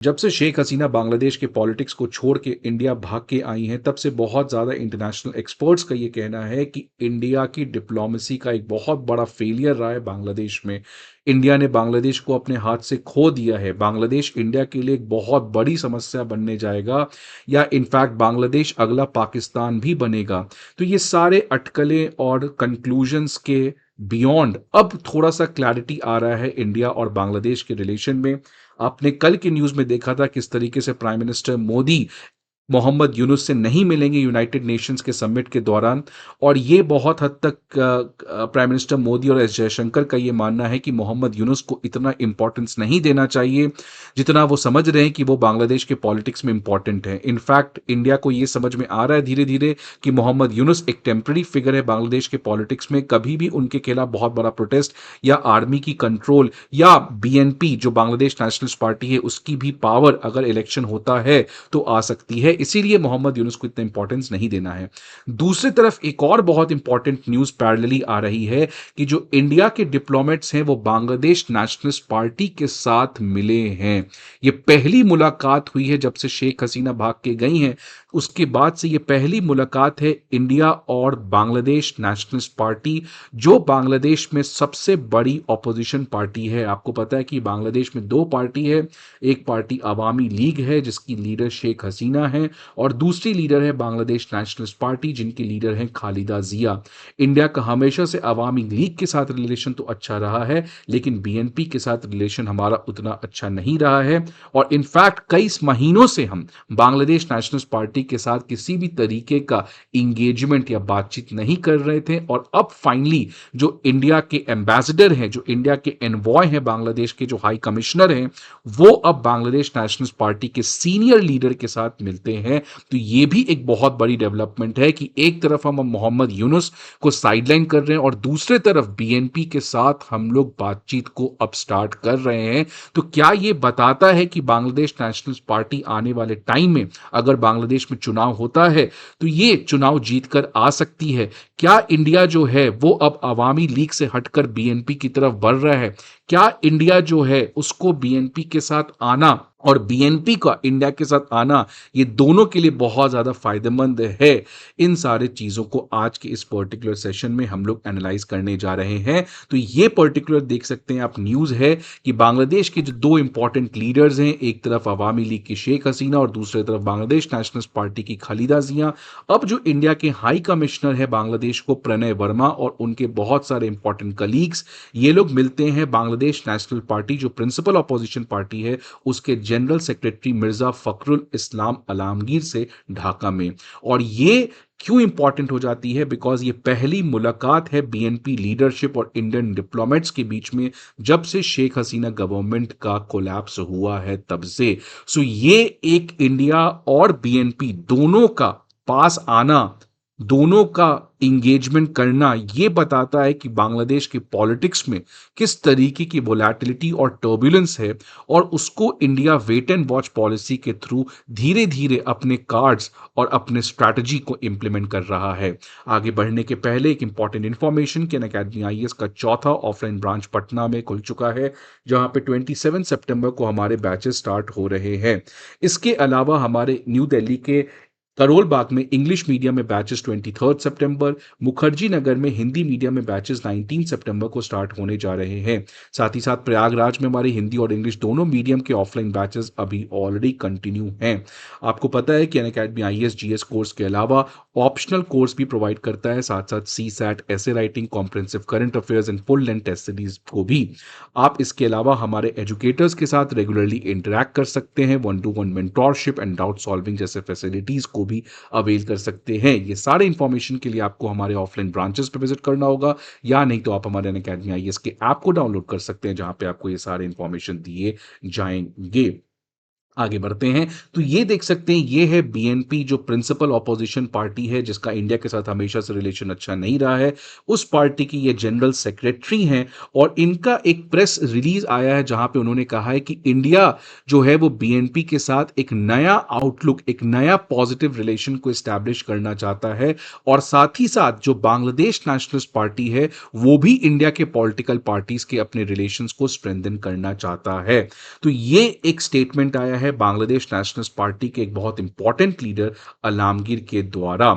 जब से शेख हसीना बांग्लादेश के पॉलिटिक्स को छोड़ के इंडिया भाग के आई हैं, तब से बहुत ज़्यादा इंटरनेशनल एक्सपर्ट्स का ये कहना है कि इंडिया की डिप्लोमेसी का एक बहुत बड़ा फेलियर रहा है बांग्लादेश में। इंडिया ने बांग्लादेश को अपने हाथ से खो दिया है। बांग्लादेश इंडिया के लिए एक बहुत बड़ी समस्या बनने जाएगा, या इनफैक्ट बांग्लादेश अगला पाकिस्तान भी बनेगा। तो ये सारे अटकलें और कंक्लूजन्स के बियॉन्ड अब थोड़ा सा क्लैरिटी आ रहा है इंडिया और बांग्लादेश के रिलेशन में। आपने कल की न्यूज़ में देखा था किस तरीके से प्राइम मिनिस्टर मोदी मोहम्मद यूनुस से नहीं मिलेंगे यूनाइटेड नेशंस के समिट के दौरान। और ये बहुत हद तक प्राइम मिनिस्टर मोदी और एस जयशंकर का ये मानना है कि मोहम्मद यूनुस को इतना इंपॉर्टेंस नहीं देना चाहिए जितना वो समझ रहे हैं कि वो बांग्लादेश के पॉलिटिक्स में इंपॉर्टेंट है। इनफैक्ट इंडिया को ये समझ में आ रहा है धीरे धीरे कि मोहम्मद यूनुस एक टेम्पररी फिगर है बांग्लादेश के पॉलिटिक्स में। कभी भी उनके खिलाफ बहुत बड़ा प्रोटेस्ट या आर्मी की कंट्रोल या बीएनपी जो बांग्लादेश नेशनलिस्ट पार्टी है उसकी भी पावर अगर इलेक्शन होता है तो आ सकती है। इसीलिए मोहम्मद यूनुस को इतना इंपॉर्टेंस नहीं देना है। दूसरी तरफ एक और बहुत इंपॉर्टेंट न्यूज पैरेलली आ रही है कि जो इंडिया के डिप्लोमेट्स हैं वो बांग्लादेश नेशनलिस्ट पार्टी के साथ मिले हैं। ये पहली मुलाकात हुई है जब से शेख हसीना भाग के गई हैं, उसके बाद से ये पहली मुलाकात है इंडिया और बांग्लादेश नेशनलिस्ट पार्टी, जो बांग्लादेश में सबसे बड़ी ऑपोजिशन पार्टी है। आपको पता है कि बांग्लादेश में दो पार्टी है, एक पार्टी अवामी लीग है जिसकी लीडर शेख हसीना है, और दूसरी लीडर है बांग्लादेश नेशनलिस्ट पार्टी जिनकी लीडर है खालिदा जिया। इंडिया का हमेशा से अवामी लीग के साथ रिलेशन तो अच्छा रहा है, लेकिन बीएनपी के साथ रिलेशन हमारा उतना अच्छा नहीं रहा है। और इनफैक्ट कई महीनों से हम बांग्लादेश नेशनलिस्ट पार्टी के साथ किसी भी तरीके का इंगेजमेंट या बातचीत नहीं कर रहे थे। और अब फाइनली जो इंडिया के एम्बेसडर हैं, जो इंडिया के एनवॉय हैं, बांग्लादेश के जो हाई कमिश्नर हैं, वो अब बांग्लादेश नेशनलिस्ट पार्टी के सीनियर लीडर के साथ मिलते हैं। तो ये भी एक बहुत बड़ी डेवलपमेंट है कि एक तरफ हम मोहम्मद यूनुस को साइडलाइन कर रहे हैं और दूसरे तरफ बीएनपी के साथ हम लोग बातचीत को अब स्टार्ट कर रहे हैं। तो क्या ये बताता है कि बांग्लादेश नेशनलिस्ट पार्टी आने वाले टाइम में अगर बांग्लादेश में चुनाव होता है तो ये चुनाव जीतकर आ सकती है? क्या इंडिया जो है वो अब अवामी लीग से हटकर बीएनपी की तरफ बढ़ रहा है? क्या इंडिया जो है उसको बीएनपी के साथ आना और बीएनपी का इंडिया के साथ आना ये दोनों के लिए बहुत ज्यादा फायदेमंद है? इन सारे चीजों को आज के इस पर्टिकुलर सेशन में हम लोग एनालाइज करने जा रहे हैं। तो ये पर्टिकुलर देख सकते हैं आप न्यूज है कि बांग्लादेश के जो दो इंपॉर्टेंट लीडर्स हैं, एक तरफ अवामी लीग की शेख हसीना और दूसरी तरफ बांग्लादेश नेशनलिस्ट पार्टी की खालिदा जिया। अब जो इंडिया के हाई कमिश्नर है बांग्लादेश को, प्रणय वर्मा, और उनके बहुत सारे इंपॉर्टेंट कलीग्स, ये लोग मिलते हैं बांग्लादेश नेशनल पार्टी जो प्रिंसिपल अपोजिशन पार्टी है उसके जनरल सेक्रेटरी मिर्जा फखरुल इस्लाम आलमगीर से ढाका में। और ये क्यों इंपॉर्टेंट हो जाती है? बिकॉज ये पहली मुलाकात है बीएनपी लीडरशिप और इंडियन डिप्लोमेट्स के बीच में जब से शेख हसीना गवर्नमेंट का कोलैप्स हुआ है तब से। सो ये एक इंडिया और बीएनपी दोनों का पास आना, दोनों का इंगेजमेंट करना, ये बताता है कि बांग्लादेश के पॉलिटिक्स में किस तरीके की वोलैटिलिटी और टर्बुलेंस है, और उसको India wait and watch policy के थ्रू धीरे धीरे अपने कार्ड्स और अपने स्ट्रैटेजी को इंप्लीमेंट कर रहा है। आगे बढ़ने के पहले एक इंपॉर्टेंट इंफॉर्मेशन कि अनअकैडमी आईएएस का चौथा ऑफलाइन ब्रांच पटना में खुल चुका है, जहां पे 27 सितंबर को हमारे बैचेस स्टार्ट हो रहे हैं। इसके अलावा हमारे न्यू दिल्ली के करोल बाग में इंग्लिश मीडियम में बैचेस 23 सितंबर, मुखर्जी नगर में हिंदी मीडियम में बैचेस 19 सितंबर को स्टार्ट होने जा रहे हैं। साथ ही साथ प्रयागराज में हमारे हिंदी और इंग्लिश दोनों मीडियम के ऑफलाइन बैचेस अभी ऑलरेडी कंटिन्यू हैं। आपको पता है कि अनअकैडमी आईएएस जीएस कोर्स के अलावा ऑप्शनल कोर्स भी प्रोवाइड करता है, साथ साथ सी सैट, ऐसे writing, comprehensive current affairs and full length test series को भी। आप इसके अलावा हमारे एजुकेटर्स के साथ रेगुलरली इंटरैक्ट कर सकते हैं, 1-to-1 mentorship and doubt solving जैसे फैसिलिटीज को भी अवेल कर सकते हैं। ये सारे इंफॉर्मेशन के लिए आपको हमारे ऑफलाइन ब्रांचेस पे विजिट करना होगा, या नहीं तो आप हमारे अनअकैडमी आईएएस के ऐप को डाउनलोड कर सकते हैं जहां पे आपको ये सारे इंफॉर्मेशन दिए जाएंगे। आगे बढ़ते हैं तो ये देख सकते हैं ये है बीएनपी जो प्रिंसिपल ऑपोजिशन पार्टी है जिसका इंडिया के साथ हमेशा से रिलेशन अच्छा नहीं रहा है। उस पार्टी की ये जनरल सेक्रेटरी हैं और इनका एक प्रेस रिलीज आया है जहां पे उन्होंने कहा है कि इंडिया जो है वो बीएनपी के साथ एक नया आउटलुक, एक नया पॉजिटिव रिलेशन को एस्टैब्लिश करना चाहता है, और साथ ही साथ जो बांग्लादेश नेशनलिस्ट पार्टी है वो भी इंडिया के पॉलिटिकल पार्टीज के अपने रिलेशंस को स्ट्रेंथन करना चाहता है। तो ये एक स्टेटमेंट आया है है बांग्लादेश नेशनलिस्ट पार्टी के एक बहुत इंपॉर्टेंट लीडर अलामगीर के द्वारा।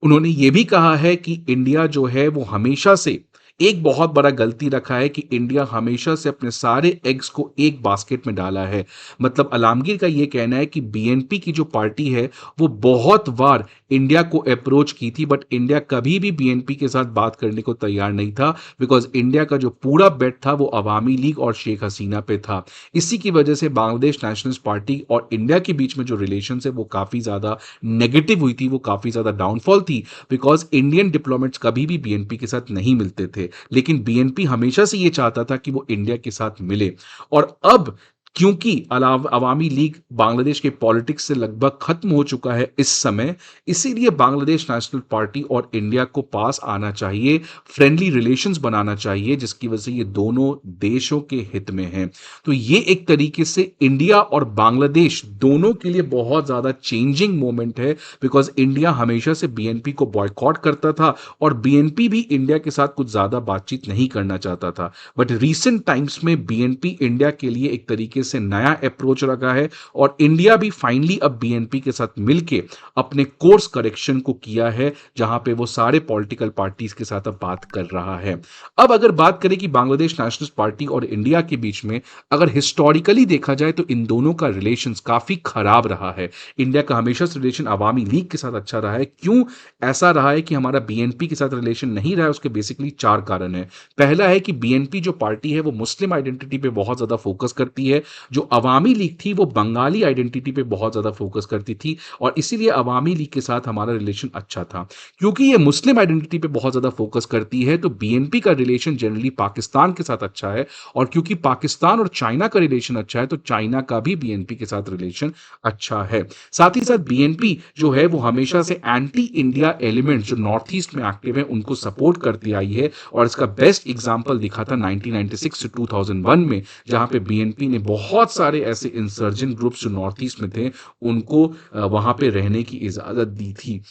उन्होंने ये भी कहा है कि इंडिया जो है वो हमेशा से एक बहुत बड़ा गलती रखा है कि इंडिया हमेशा से अपने सारे एग्स को एक बास्केट में डाला है। मतलब अलामगीर का ये कहना है कि बीएनपी की जो पार्टी है वो बहुत बार इंडिया को अप्रोच की थी, बट इंडिया कभी भी बीएनपी के साथ बात करने को तैयार नहीं था, बिकॉज इंडिया का जो पूरा बेट था वो अवामी लीग और शेख हसीना पे था। इसी की वजह से बांग्लादेश नेशनलिस्ट पार्टी और इंडिया के बीच में जो रिलेशन है वो काफी ज्यादा नेगेटिव हुई थी, वो काफी ज्यादा डाउनफॉल थी, बिकॉज इंडियन डिप्लोमेट्स कभी भी बीएनपी के साथ नहीं मिलते थे, लेकिन बीएनपी हमेशा से ये चाहता था कि वो इंडिया के साथ मिले। और अब क्योंकि अवामी लीग बांग्लादेश के पॉलिटिक्स से लगभग खत्म हो चुका है इस समय, इसीलिए बांग्लादेश नेशनल पार्टी और इंडिया को पास आना चाहिए, फ्रेंडली रिलेशंस बनाना चाहिए, जिसकी वजह से ये दोनों देशों के हित में है। तो ये एक तरीके से इंडिया और बांग्लादेश दोनों के लिए बहुत ज्यादा चेंजिंग मोमेंट है, बिकॉज इंडिया हमेशा से बीएनपी को बॉयकॉट करता था और बीएनपी भी इंडिया के साथ कुछ ज्यादा बातचीत नहीं करना चाहता था। बट रीसेंट टाइम्स में बीएनपी इंडिया के लिए एक तरीके से नया अप्रोच रखा है और इंडिया भी फाइनली अब बीएनपी के साथ मिलके अपने कोर्स करेक्शन को किया है, जहां पे वो सारे पॉलिटिकल पार्टीज के साथ अब बात कर रहा है। अब अगर बात करें कि बांग्लादेश नेशनलिस्ट पार्टी और इंडिया के बीच में अगर हिस्टोरिकली देखा जाए तो इन दोनों का रिलेशन काफी खराब रहा है। इंडिया का हमेशा से रिलेशन अवामी लीग के साथ अच्छा रहा है। क्यों ऐसा रहा है कि हमारा बीएनपी के साथ रिलेशन नहीं रहा है? उसके बेसिकली चार कारण है। पहला है कि बीएनपी जो पार्टी है वो मुस्लिम आइडेंटिटी पे बहुत ज्यादा फोकस करती है, जो अवामी लीग थी वो बंगाली आइडेंटिटी पे बहुत ज्यादा फोकस करती थी, और इसीलिए अवामी लीग के साथ हमारा रिलेशन अच्छा था। क्योंकि ये मुस्लिम आइडेंटिटी पे बहुत ज्यादा फोकस करती है तो बीएनपी का रिलेशन जनरली पाकिस्तान के साथ अच्छा है, और क्योंकि पाकिस्तान और चाइना का रिलेशन अच्छा है तो चाइना का भी बीएनपी के साथ रिलेशन अच्छा है। साथ ही साथ बीएनपी जो है वो हमेशा से एंटी इंडिया एलिमेंट जो नॉर्थ ईस्ट में एक्टिव है उनको सपोर्ट करती आई है, और इसका बेस्ट एग्जांपल दिखा था 1996 से 2001 में, जहां पे बीएनपी ने बहुत सारे ऐसे इंसर्जेंट ग्रुप्स जो नॉर्थ ईस्ट में थे उनको वहां पे रहने की इजाजत दी थी।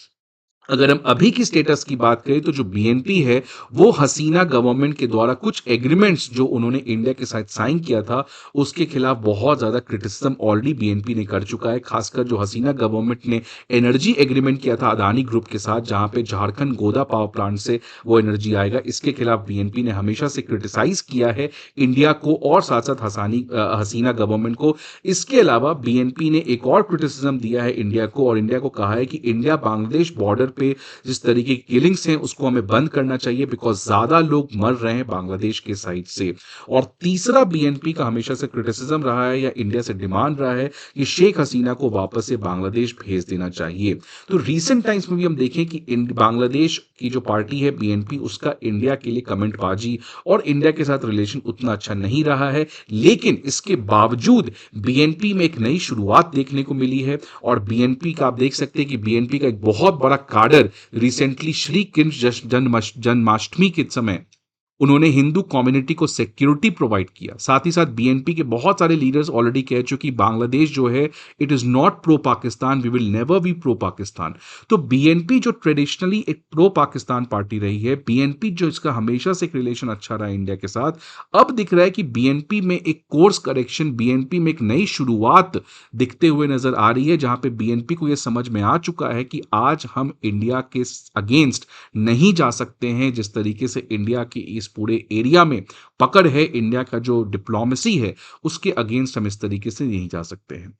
अगर हम अभी की स्टेटस की बात करें तो जो बीएनपी है वो हसीना गवर्नमेंट के द्वारा कुछ एग्रीमेंट्स जो उन्होंने इंडिया के साथ साइन किया था उसके खिलाफ बहुत ज्यादा क्रिटिसिज्म ऑलरेडी बीएनपी ने कर चुका है। खासकर जो हसीना गवर्नमेंट ने एनर्जी एग्रीमेंट किया था अदानी ग्रुप के साथ, जहां पे झारखंड गोदा पावर प्लांट से वो एनर्जी आएगा, इसके खिलाफ बीएनपी ने हमेशा से क्रिटिसाइज किया है इंडिया को और साथ साथ हसीना गवर्नमेंट को। इसके अलावा बीएनपी ने एक और क्रिटिसिज्म दिया है इंडिया को, और इंडिया को कहा है कि इंडिया बांग्लादेश बॉर्डर पे जिस तरीके की किलिंग्स हैं उसको हमें बंद करना चाहिए, बिकॉज ज्यादा लोग मर रहे हैं बांग्लादेश के साइड से। और तीसरा बीएनपी का हमेशा से क्रिटिसिज्म रहा है या इंडिया से डिमांड रहा है कि शेख हसीना को वापस से बांग्लादेश भेज देना चाहिए। तो रीसेंट टाइम्स में भी हम देखें कि बांग्लादेश की जो पार्टी है बीएनपी, उसका इंडिया के लिए कमेंटबाजी और इंडिया के साथ रिलेशन उतना अच्छा नहीं रहा है, लेकिन इसके बावजूद बीएनपी में एक नई शुरुआत देखने को मिली है। और बीएनपी का आप देख सकते हैं कि बीएनपी का एक बहुत बड़ा कार्डर रिसेंटली श्री कृष्ण जन्माष्टमी के समय उन्होंने हिंदू कम्युनिटी को सिक्योरिटी प्रोवाइड किया। साथ ही साथ बीएनपी के बहुत सारे लीडर्स ऑलरेडी कह चुके बांग्लादेश जो है it is not pro Pakistan, we will never be pro Pakistan. तो बीएनपी जो ट्रेडिशनली एक प्रो पाकिस्तान पार्टी रही है, बीएनपी जो इसका हमेशा से एक रिलेशन अच्छा रहा इंडिया के साथ, अब दिख रहा है कि बीएनपी में एक कोर्स करेक्शन, बीएनपी में एक नई शुरुआत दिखते हुए नजर आ रही है, जहां पे बीएनपी को यह समझ में आ चुका है कि आज हम इंडिया के अगेंस्ट नहीं जा सकते हैं। जिस तरीके से इंडिया की इस पूरे एरिया में पकड़ है, इंडिया का जो डिप्लोमेसी है उसके अगेंस्ट हम इस तरीके से नहीं जा सकते हैं।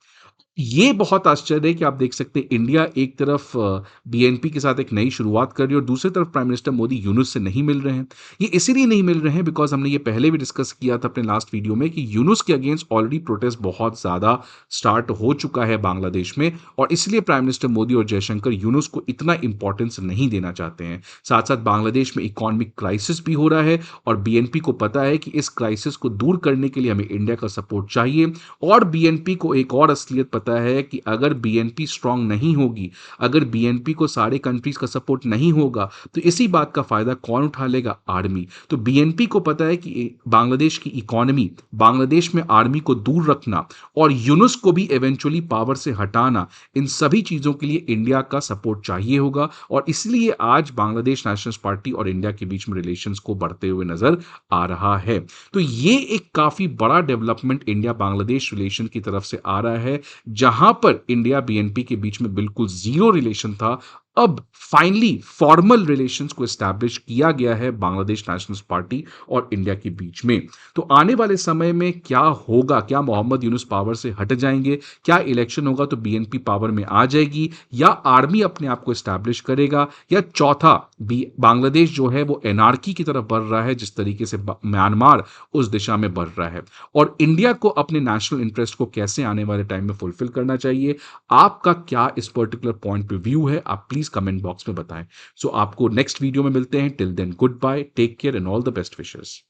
ये बहुत आश्चर्य है कि आप देख सकते हैं इंडिया एक तरफ बीएनपी के साथ एक नई शुरुआत कर रही है और दूसरी तरफ प्राइम मिनिस्टर मोदी यूनुस से नहीं मिल रहे हैं। ये इसीलिए नहीं मिल रहे हैं बिकॉज हमने ये पहले भी डिस्कस किया था अपने लास्ट वीडियो में कि यूनुस के अगेंस्ट ऑलरेडी प्रोटेस्ट बहुत ज्यादा स्टार्ट हो चुका है बांग्लादेश में, और इसलिए प्राइम मिनिस्टर मोदी और जयशंकर यूनुस को इतना इंपॉर्टेंस नहीं देना चाहते हैं। साथ साथ बांग्लादेश में इकोनॉमिक क्राइसिस भी हो रहा है और बीएनपी को पता है कि इस क्राइसिस को दूर करने के लिए हमें इंडिया का सपोर्ट चाहिए, और बीएनपी को एक और असलियत पता है कि अगर बीएनपी स्ट्रांग नहीं होगी, अगर बीएनपी को सारे कंट्रीज का सपोर्ट नहीं होगा, तो इसी बात का फायदा कौन उठा लेगा? आर्मी। तो बीएनपी को पता है कि बांग्लादेश की इकोनॉमी, बांग्लादेश में आर्मी को दूर रखना और यूनुस को भी इवेंचुअली पावर से हटाना, इन सभी चीजों के लिए इंडिया का सपोर्ट चाहिए होगा, और इसलिए आज बांग्लादेश नेशनलिस्ट पार्टी और इंडिया के बीच में रिलेशंस को बढ़ते हुए नजर आ रहा है। तो ये एक काफी बड़ा डेवलपमेंट इंडिया बांग्लादेश रिलेशन की तरफ से आ रहा है। जहां पर इंडिया बीएनपी के बीच में बिल्कुल जीरो रिलेशन था, अब फाइनली फॉर्मल रिलेशंस को एस्टैब्लिश किया गया है बांग्लादेश नेशनलिस्ट पार्टी और इंडिया के बीच में। तो आने वाले समय में क्या होगा? क्या मोहम्मद यूनुस पावर से हट जाएंगे? क्या इलेक्शन होगा तो बीएनपी पावर में आ जाएगी, या आर्मी अपने आप को एस्टैब्लिश करेगा, या चौथा बांग्लादेश जो है वो एनआरकी की तरफ बढ़ रहा है जिस तरीके से म्यांमार उस दिशा में बढ़ रहा है, और इंडिया को अपने नेशनल इंटरेस्ट को कैसे आने वाले टाइम में फुलफिल करना चाहिए? आपका क्या इस पर्टिकुलर पॉइंट पे व्यू है? आप प्लीज कमेंट बॉक्स में बताएं। सो आपको नेक्स्ट वीडियो में मिलते हैं। Till then, goodbye, take care and all the best wishes.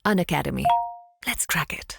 An Academy. Let's crack it.